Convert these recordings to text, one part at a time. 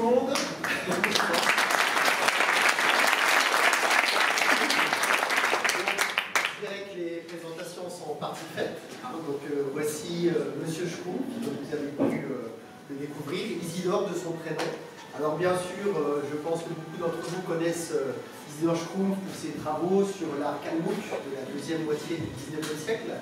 monde. Je dirais que les présentations sont en partie faites. Donc voici Monsieur Schtroumpf, que vous avez pu le découvrir, Isidore de son prénom. Alors bien sûr, je pense que beaucoup d'entre vous connaissent Isidore Schtroumpf pour ses travaux sur l'art kalmouk de la deuxième moitié du XIXe siècle.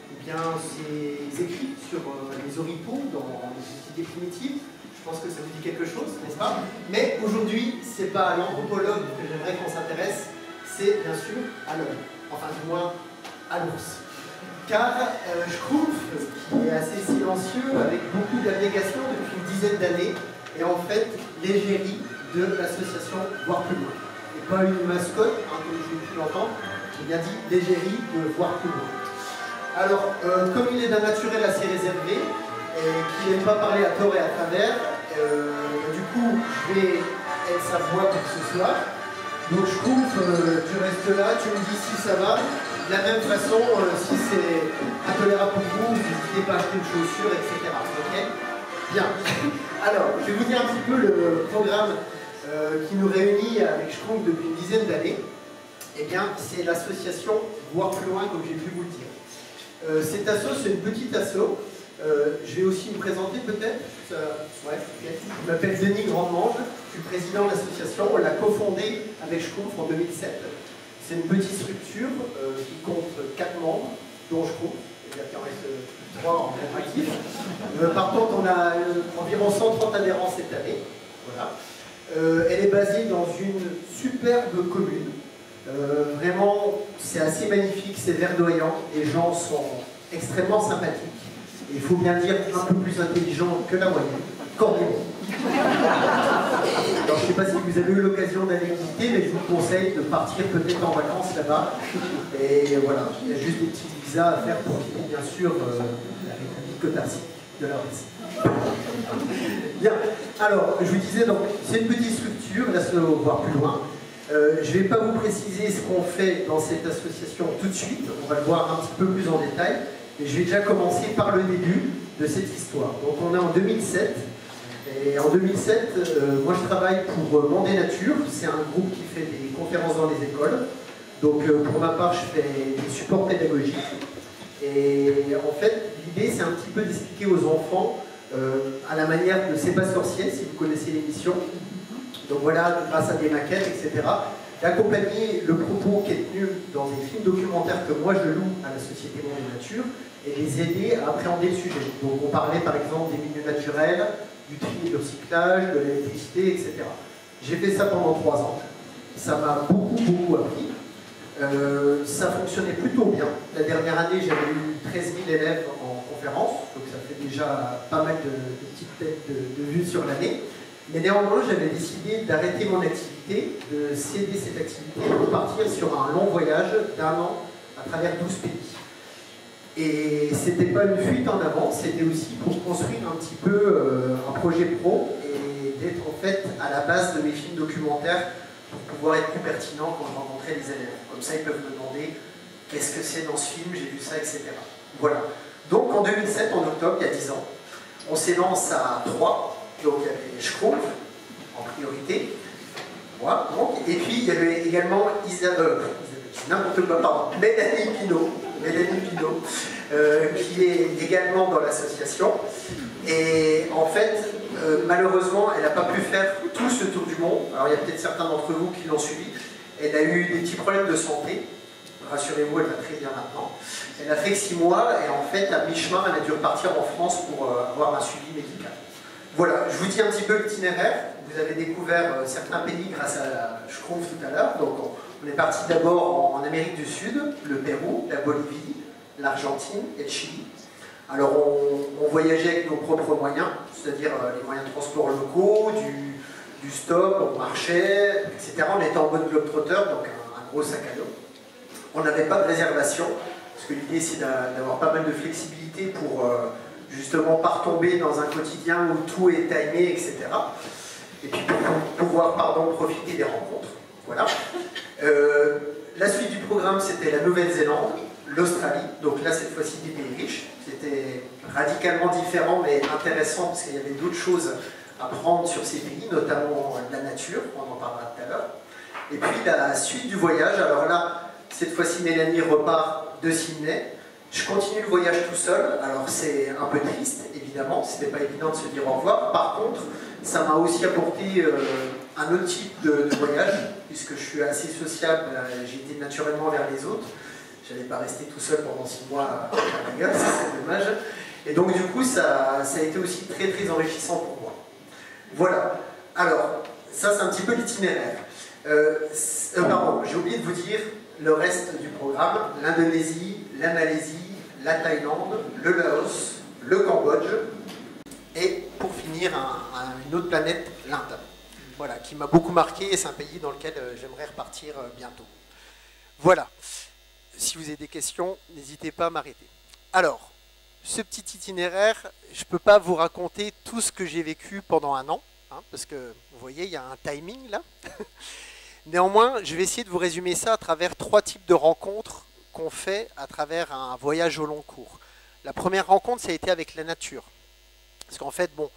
Eh bien, ses écrits sur les oripeaux dans les sociétés primitives. Je pense que ça vous dit quelque chose, n'est-ce pas? Mais aujourd'hui, ce n'est pas à l'anthropologue que j'aimerais qu'on s'intéresse, c'est bien sûr à l'homme, enfin du moins à l'ours. Car Schtroumpf, qui est assez silencieux, avec beaucoup d'abnégation depuis une dizaine d'années, est en fait l'égérie de l'association Voir Plus Loin. Et pas une mascotte, comme j'ai pu l'entendre, j'ai bien dit l'égérie de Voir Plus Loin. Alors, comme il est d'un naturel assez réservé, et qu'il n'aime pas parler à tort et à travers, du coup, je vais être sa voix pour ce soir. Donc Schtroumpf, tu restes là, tu me dis si ça va. De la même façon, si c'est intolérable pour vous, n'hésitez pas à acheter une chaussure, etc. Ok? Bien. Alors, je vais vous dire un petit peu le programme qui nous réunit avec Schtroumpf depuis une dizaine d'années. Eh bien, c'est l'association Voir Plus Loin, comme j'ai pu vous le dire. Cet asso, c'est une petite asso. Je vais aussi me présenter peut-être. Ouais, okay. Je m'appelle Denis Grandmange, je suis président de l'association. On l'a cofondée avec Schtroumpf en 2007. C'est une petite structure qui compte 4 membres, dont Schtroumpf. Il en reste 3 en actif. Par contre, on a environ 130 adhérents cette année. Voilà. Elle est basée dans une superbe commune. Vraiment, c'est assez magnifique, c'est verdoyant. Les gens sont extrêmement sympathiques. Et il faut bien dire un peu plus intelligents que la moyenne. Cordialement. Alors, je ne sais pas si vous avez eu l'occasion d'aller visiter, mais je vous conseille de partir peut-être en vacances là-bas. Et voilà, il y a juste des petits visas à faire pour quitter, bien sûr, la République autarcique de la Russie. Bien, alors, je vous disais, donc, c'est une petite structure, là, ça va voir plus loin. Je ne vais pas vous préciser ce qu'on fait dans cette association tout de suite, on va le voir un petit peu plus en détail, mais je vais déjà commencer par le début de cette histoire. Donc on est en 2007, et en 2007, moi je travaille pour Mandé Nature, c'est un groupe qui fait des conférences dans les écoles. Donc pour ma part, je fais des supports pédagogiques. Et en fait, l'idée c'est un petit peu d'expliquer aux enfants, à la manière de C'est pas sorcier, si vous connaissez l'émission. Donc voilà, grâce à des maquettes, etc., d'accompagner le propos qui est tenu dans des films documentaires que moi je loue à la Société Mandé Nature et les aider à appréhender le sujet. Donc on parlait par exemple des milieux naturels, du tri et du recyclage, de l'électricité, etc. J'ai fait ça pendant 3 ans. Ça m'a beaucoup appris. Ça fonctionnait plutôt bien. La dernière année, j'avais eu 13 000 élèves en conférence, donc ça fait déjà pas mal de petites têtes de vue sur l'année. Mais néanmoins, j'avais décidé d'arrêter mon activité, de céder cette activité pour partir sur un long voyage d'1 an à travers 12 pays. Et c'était pas une fuite en avant, c'était aussi pour construire un petit peu un projet pro et d'être en fait à la base de mes films documentaires pour pouvoir être plus pertinent quand je rencontrais les élèves. Comme ça, ils peuvent me demander qu'est-ce que c'est dans ce film, j'ai vu ça, etc. Voilà. Donc en 2007, en octobre, il y a 10 ans, on s'élance à 3. Donc il y avait Schtroumpf en priorité, moi, donc, et puis il y avait également Mélanie Pinault, qui est également dans l'association. Et en fait, malheureusement, elle n'a pas pu faire tout ce tour du monde. Alors il y a peut-être certains d'entre vous qui l'ont suivi. Elle a eu des petits problèmes de santé. Rassurez-vous, elle va très bien maintenant. Elle a fait que 6 mois et en fait, à mi-chemin, elle a dû repartir en France pour avoir un suivi médical. Voilà, je vous dis un petit peu l'itinéraire. Vous avez découvert certains pays grâce à Schtroumpf tout à l'heure. Donc on est parti d'abord en Amérique du Sud, le Pérou, la Bolivie, l'Argentine et le Chili. Alors on voyageait avec nos propres moyens, c'est-à-dire les moyens de transport locaux, du stop, on marchait, etc. On était en mode globetrotter, donc un gros sac à dos. On n'avait pas de réservation, parce que l'idée c'est d'avoir pas mal de flexibilité pour justement pas retomber dans un quotidien où tout est timé, etc. Et puis pour pouvoir profiter des rencontres. Voilà. La suite du programme, c'était la Nouvelle-Zélande, l'Australie, donc là cette fois-ci des pays riches. C'était radicalement différent mais intéressant parce qu'il y avait d'autres choses apprendre sur ces pays, notamment la nature, on en parlera tout à l'heure. Et puis la suite du voyage, alors là, cette fois-ci Mélanie repart de Sydney. Je continue le voyage tout seul, alors c'est un peu triste, évidemment, c'était pas évident de se dire au revoir. Par contre, ça m'a aussi apporté un autre type de voyage, puisque je suis assez sociable, j'ai été naturellement vers les autres. Je n'allais pas rester tout seul pendant 6 mois à la gueule, c'est dommage. Et donc du coup, ça a été aussi très très enrichissant pour moi. Voilà, alors, ça c'est un petit peu l'itinéraire. Pardon, j'ai oublié de vous dire le reste du programme, l'Indonésie, la Malaisie, la Thaïlande, le Laos, le Cambodge, et pour finir, une autre planète, l'Inde. Voilà, qui m'a beaucoup marqué et c'est un pays dans lequel j'aimerais repartir bientôt. Voilà. Si vous avez des questions, n'hésitez pas à m'arrêter. Alors, ce petit itinéraire, je ne peux pas vous raconter tout ce que j'ai vécu pendant un an, hein, parce que vous voyez, il y a un timing là. Néanmoins, je vais essayer de vous résumer ça à travers 3 types de rencontres qu'on fait à travers un voyage au long cours. La première rencontre, ça a été avec la nature. Parce qu'en fait, bon,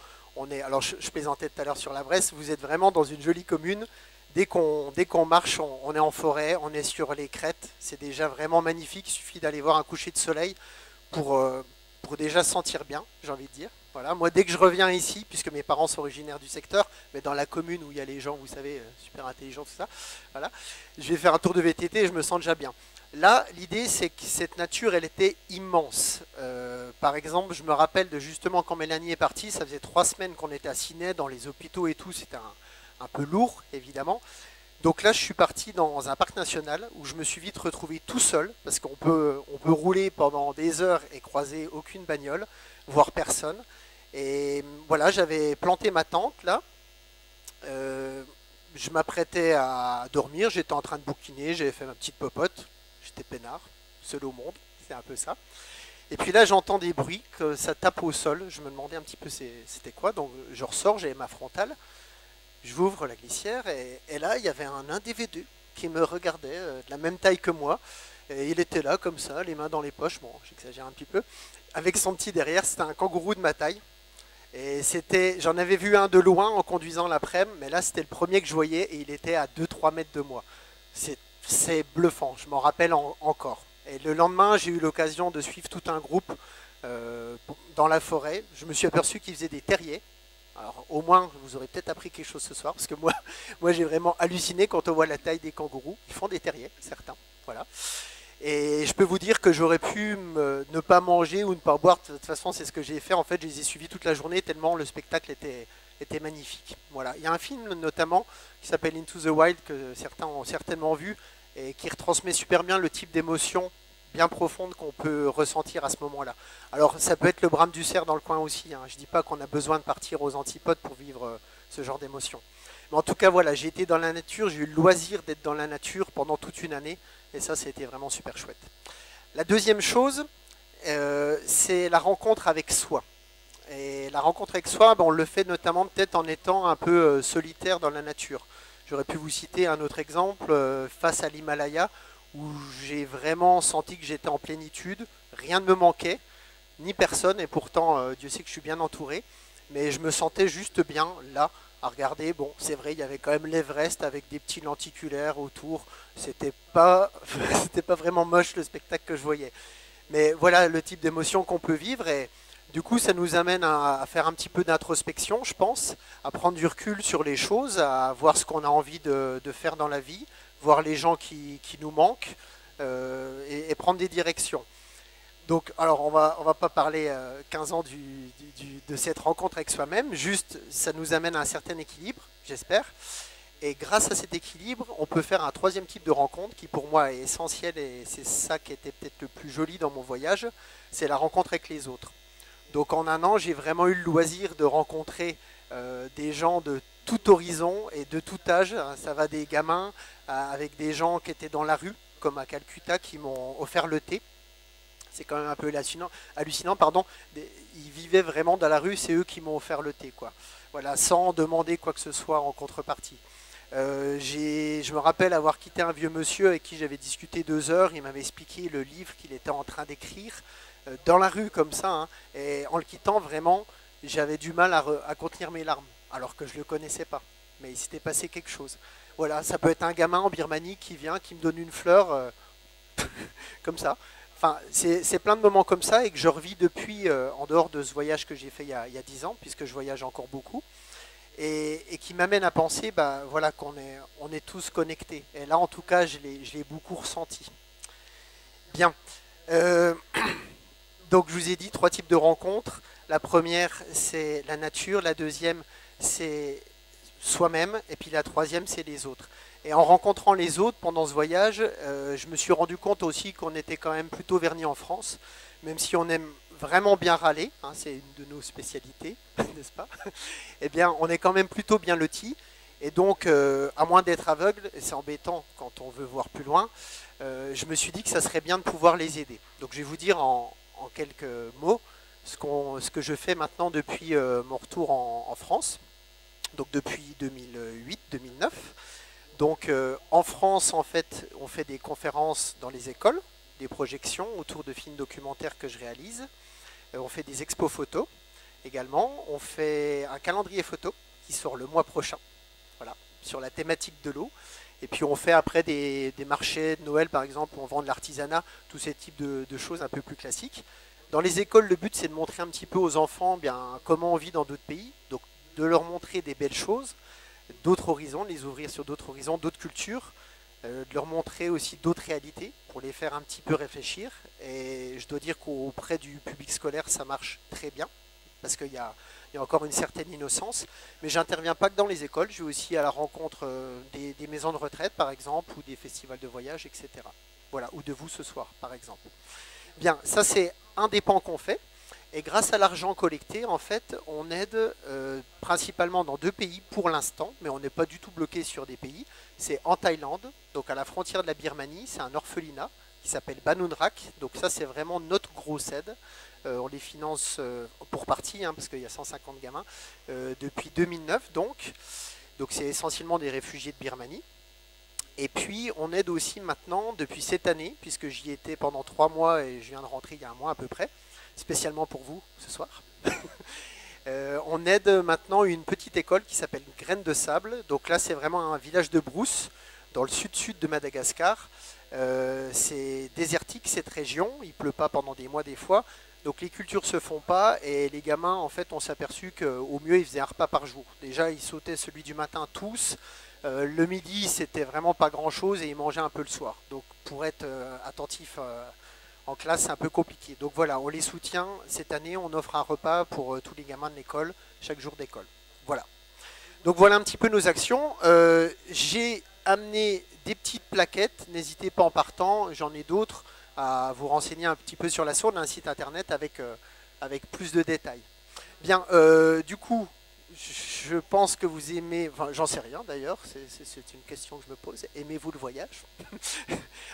alors je plaisantais tout à l'heure sur la Bresse, vous êtes vraiment dans une jolie commune. Dès qu'on marche, on est en forêt, on est sur les crêtes. C'est déjà vraiment magnifique. Il suffit d'aller voir un coucher de soleil pour déjà se sentir bien, j'ai envie de dire. Voilà. Moi, dès que je reviens ici, puisque mes parents sont originaires du secteur, mais dans la commune où il y a les gens, vous savez, super intelligents, tout ça, voilà, je vais faire un tour de VTT et je me sens déjà bien. Là, l'idée, c'est que cette nature, elle était immense. Par exemple, je me rappelle de justement quand Mélanie est partie, ça faisait 3 semaines qu'on était à Sydney, dans les hôpitaux et tout, c'était un peu lourd, évidemment. Donc là, je suis parti dans un parc national où je me suis vite retrouvé tout seul, parce qu'on peut rouler pendant des heures et croiser aucune bagnole, voir personne. Et voilà, j'avais planté ma tente là. Je m'apprêtais à dormir, j'étais en train de bouquiner, j'avais fait ma petite popote. J'étais peinard, seul au monde, c'est un peu ça. Et puis là, j'entends des bruits, que ça tape au sol. Je me demandais un petit peu c'était quoi. Donc je ressors, j'avais ma frontale. Je ouvre la glissière et là, il y avait un individu qui me regardait, de la même taille que moi. Et il était là, comme ça, les mains dans les poches. Bon, j'exagère un petit peu. Avec son petit derrière, c'était un kangourou de ma taille. Et j'en avais vu un de loin en conduisant l'après-midi, mais là, c'était le premier que je voyais et il était à 2-3 mètres de moi. C'est bluffant, je m'en rappelle encore. Et le lendemain, j'ai eu l'occasion de suivre tout un groupe dans la forêt. Je me suis aperçu qu'ils faisaient des terriers. Alors au moins, vous aurez peut-être appris quelque chose ce soir, parce que moi j'ai vraiment halluciné quand on voit la taille des kangourous. Ils font des terriers, certains. Voilà. Et je peux vous dire que j'aurais pu ne pas manger ou ne pas boire. De toute façon, c'est ce que j'ai fait. En fait, je les ai suivis toute la journée tellement le spectacle était magnifique. Voilà. Il y a un film notamment qui s'appelle Into the Wild que certains ont certainement vu et qui retransmet super bien le type d'émotion bien profonde qu'on peut ressentir à ce moment-là. Alors ça peut être le brame du cerf dans le coin aussi, hein. Je ne dis pas qu'on a besoin de partir aux antipodes pour vivre ce genre d'émotion. Mais en tout cas voilà, j'ai été dans la nature, j'ai eu le loisir d'être dans la nature pendant toute une année et ça c'était vraiment super chouette. La deuxième chose, c'est la rencontre avec soi. Et la rencontre avec soi, on le fait notamment peut-être en étant un peu solitaire dans la nature. J'aurais pu vous citer un autre exemple face à l'Himalaya, où j'ai vraiment senti que j'étais en plénitude, rien ne me manquait, ni personne, et pourtant Dieu sait que je suis bien entouré, mais je me sentais juste bien là, à regarder. Bon, c'est vrai, il y avait quand même l'Everest avec des petits lenticulaires autour, c'était pas vraiment moche le spectacle que je voyais. Mais voilà le type d'émotion qu'on peut vivre, et du coup ça nous amène à faire un petit peu d'introspection, je pense, à prendre du recul sur les choses, à voir ce qu'on a envie de faire dans la vie, voir les gens qui nous manquent et prendre des directions. Donc, alors on va pas parler 15 ans de cette rencontre avec soi-même, juste ça nous amène à un certain équilibre, j'espère. Et grâce à cet équilibre, on peut faire un 3e type de rencontre qui pour moi est essentiel et c'est ça qui était peut-être le plus joli dans mon voyage, c'est la rencontre avec les autres. Donc en un an, j'ai vraiment eu le loisir de rencontrer des gens de tout horizon et de tout âge. Ça va des gamins avec des gens qui étaient dans la rue, comme à Calcutta, qui m'ont offert le thé. C'est quand même un peu hallucinant, pardon. Ils vivaient vraiment dans la rue, c'est eux qui m'ont offert le thé, quoi. Voilà, sans demander quoi que ce soit en contrepartie. Je me rappelle avoir quitté un vieux monsieur avec qui j'avais discuté 2 heures. Il m'avait expliqué le livre qu'il était en train d'écrire dans la rue comme ça, hein, et en le quittant vraiment, j'avais du mal à contenir mes larmes. alors que je ne le connaissais pas. Mais il s'était passé quelque chose. Voilà, ça peut être un gamin en Birmanie qui vient, qui me donne une fleur, comme ça. Enfin, c'est plein de moments comme ça et que je revis depuis, en dehors de ce voyage que j'ai fait il y a 10 ans, puisque je voyage encore beaucoup, et qui m'amène à penser bah, voilà, on est tous connectés. Et là, en tout cas, je l'ai beaucoup ressenti. Bien. Euh, donc, je vous ai dit 3 types de rencontres. La première, c'est la nature. La deuxième, c'est soi-même. Et puis la troisième, c'est les autres. Et en rencontrant les autres pendant ce voyage, je me suis rendu compte aussi qu'on était quand même plutôt vernis en France, même si on aime vraiment bien râler, hein, c'est une de nos spécialités, n'est-ce pas? Eh bien, on est quand même plutôt bien lotis. Et donc, à moins d'être aveugle, et c'est embêtant quand on veut voir plus loin, je me suis dit que ça serait bien de pouvoir les aider. Donc, je vais vous dire en quelques mots ce que je fais maintenant depuis mon retour en France, donc depuis 2008-2009. Donc en France, en fait, on fait des conférences dans les écoles, des projections autour de films documentaires que je réalise. On fait des expos photos également. On fait un calendrier photo qui sort le mois prochain, voilà, sur la thématique de l'eau. Et puis on fait après des marchés de Noël, par exemple, où on vend de l'artisanat, tous ces types de choses un peu plus classiques. Dans les écoles, le but, c'est de montrer un petit peu aux enfants bien, comment on vit dans d'autres pays, donc de leur montrer des belles choses, d'autres horizons, les ouvrir sur d'autres horizons, d'autres cultures, de leur montrer aussi d'autres réalités pour les faire un petit peu réfléchir. Et je dois dire qu'auprès du public scolaire, ça marche très bien parce qu'il y a encore une certaine innocence. Mais j'interviens pas que dans les écoles, je vais aussi à la rencontre des maisons de retraite, par exemple, ou des festivals de voyage, etc. Voilà, ou de vous ce soir, par exemple. Bien, ça c'est un des pans qu'on fait. Et grâce à l'argent collecté, en fait, on aide principalement dans 2 pays pour l'instant, mais on n'est pas du tout bloqué sur des pays. C'est en Thaïlande, donc à la frontière de la Birmanie, c'est un orphelinat qui s'appelle Banunrak. Donc ça, c'est vraiment notre grosse aide. On les finance pour partie, hein, parce qu'il y a 150 gamins, depuis 2009 donc. Donc c'est essentiellement des réfugiés de Birmanie. Et puis on aide aussi maintenant, depuis cette année, puisque j'y étais pendant 3 mois et je viens de rentrer il y a un mois à peu près, spécialement pour vous ce soir. On aide maintenant une petite école qui s'appelle Graines de Sable. Donc là, c'est vraiment un village de brousse dans le sud-sud de Madagascar. C'est désertique cette région, il pleut pas pendant des mois des fois. Donc les cultures se font pas et les gamins, en fait, on s'est aperçu qu'au mieux, ils faisaient un repas par jour. Déjà, ils sautaient celui du matin tous. Le midi, c'était vraiment pas grand-chose et ils mangeaient un peu le soir. Donc pour être attentif en classe, c'est un peu compliqué. Donc voilà, on les soutient. Cette année, on offre un repas pour tous les gamins de l'école, chaque jour d'école. Voilà. Donc voilà un petit peu nos actions. J'ai amené des petites plaquettes. N'hésitez pas en partant, j'en ai d'autres, à vous renseigner un petit peu sur la source d'un site internet avec plus de détails. Bien, du coup, je pense que vous aimez, enfin j'en sais rien d'ailleurs, c'est une question que je me pose, aimez-vous le voyage?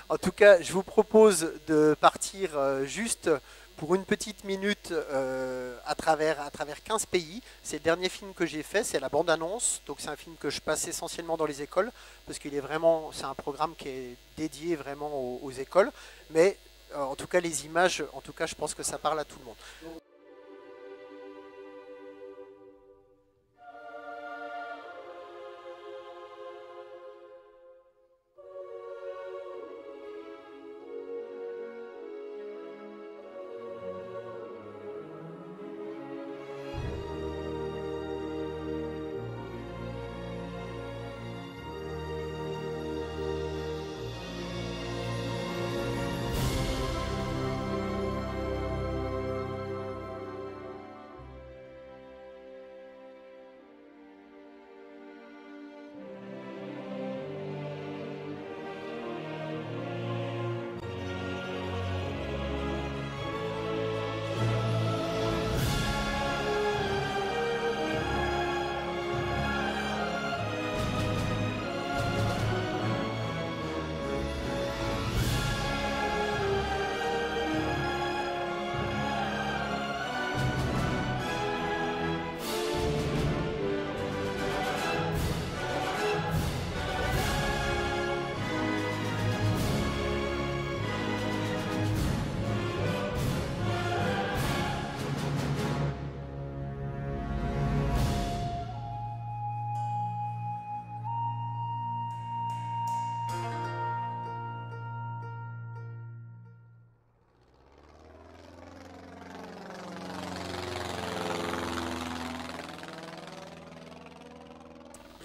En tout cas, je vous propose de partir juste pour une petite minute à travers 15 pays. C'est le dernier film que j'ai fait, c'est la bande-annonce, donc c'est un film que je passe essentiellement dans les écoles, parce qu'il est vraiment, c'est un programme qui est dédié vraiment aux écoles, mais en tout cas les images, en tout cas je pense que ça parle à tout le monde.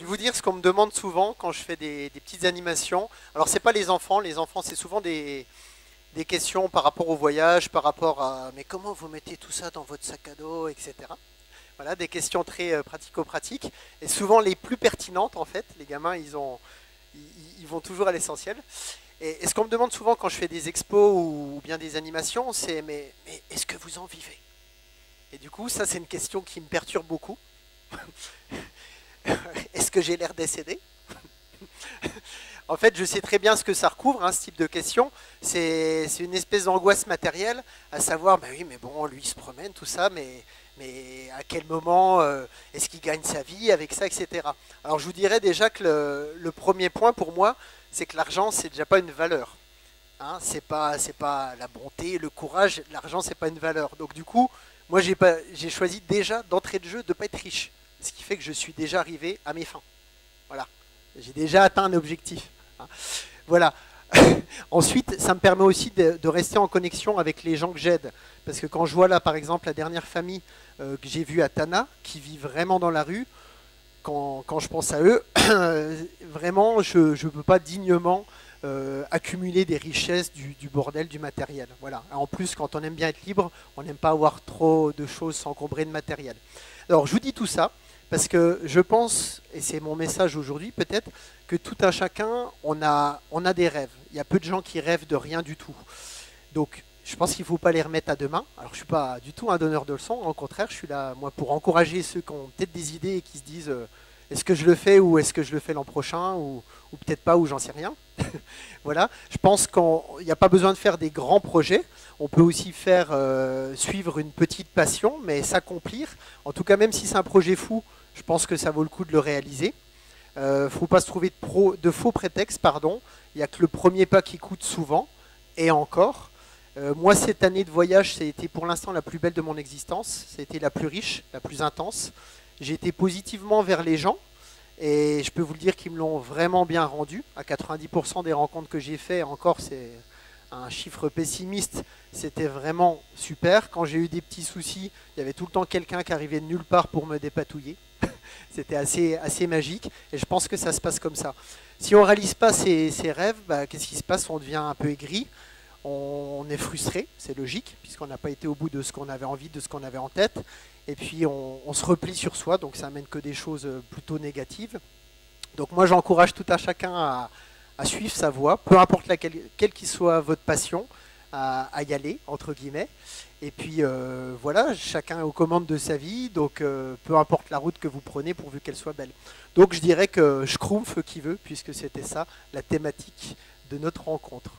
vais vous dire ce qu'on me demande souvent quand je fais des petites animations. Alors, c'est pas les enfants c'est souvent des questions par rapport au voyage, par rapport à mais comment vous mettez tout ça dans votre sac à dos, etc. Voilà, des questions très pratico-pratiques et souvent les plus pertinentes en fait. Les gamins, ils vont toujours à l'essentiel. Et ce qu'on me demande souvent quand je fais des expos ou bien des animations, c'est mais est-ce que vous en vivez? Et du coup, ça c'est une question qui me perturbe beaucoup. Est-ce que j'ai l'air décédé? En fait, je sais très bien ce que ça recouvre, hein, ce type de question. C'est une espèce d'angoisse matérielle, à savoir, bah oui, mais bon, lui il se promène, tout ça, mais à quel moment est-ce qu'il gagne sa vie avec ça, etc. Alors je vous dirais déjà que le premier point pour moi, c'est que l'argent, c'est déjà pas une valeur. Hein, c'est pas la bonté, le courage, l'argent, c'est pas une valeur. Donc du coup, moi j'ai choisi déjà d'entrée de jeu de ne pas être riche. Ce qui fait que je suis déjà arrivé à mes fins. Voilà. J'ai déjà atteint un objectif. Hein. Voilà. Ensuite, ça me permet aussi de rester en connexion avec les gens que j'aide. Parce que quand je vois là, par exemple, la dernière famille que j'ai vue à Tana, qui vit vraiment dans la rue, quand je pense à eux, vraiment, je ne peux pas dignement accumuler des richesses, du bordel, du matériel. Voilà. En plus, quand on aime bien être libre, on n'aime pas avoir trop de choses s'encombrer de matériel. Alors, je vous dis tout ça parce que je pense, et c'est mon message aujourd'hui peut-être, que tout un chacun, on a des rêves. Il y a peu de gens qui rêvent de rien du tout. Donc, je pense qu'il ne faut pas les remettre à demain. Alors, je ne suis pas du tout un donneur de leçons. Au contraire, je suis là, moi, pour encourager ceux qui ont peut-être des idées et qui se disent est-ce que je le fais ou est-ce que je le fais l'an prochain ou peut-être pas, ou j'en sais rien. Voilà. Je pense qu'il n'y a pas besoin de faire des grands projets. On peut aussi faire suivre une petite passion, mais s'accomplir. En tout cas, même si c'est un projet fou, je pense que ça vaut le coup de le réaliser. Il ne faut pas se trouver de faux prétextes, pardon. Il n'y a que le premier pas qui coûte souvent, et encore. Moi, cette année de voyage, ça a été pour l'instant la plus belle de mon existence. Ça a été la plus riche, la plus intense. J'ai été positivement vers les gens, et je peux vous le dire qu'ils me l'ont vraiment bien rendu. À 90% des rencontres que j'ai faites, encore, c'est un chiffre pessimiste, c'était vraiment super. Quand j'ai eu des petits soucis, il y avait tout le temps quelqu'un qui arrivait de nulle part pour me dépatouiller. C'était assez magique, et je pense que ça se passe comme ça. Si on ne réalise pas ses rêves, bah, qu'est-ce qui se passe? On devient un peu aigri, on est frustré, c'est logique, puisqu'on n'a pas été au bout de ce qu'on avait envie, de ce qu'on avait en tête, et puis on se replie sur soi, donc ça amène que des choses plutôt négatives. Donc moi j'encourage tout un chacun à suivre sa voie, peu importe quelle qu'il soit votre passion, à y aller, entre guillemets. Et puis voilà, chacun est aux commandes de sa vie, donc peu importe la route que vous prenez pourvu qu'elle soit belle. Donc je dirais que je schtroumpf qui veut, puisque c'était ça la thématique de notre rencontre.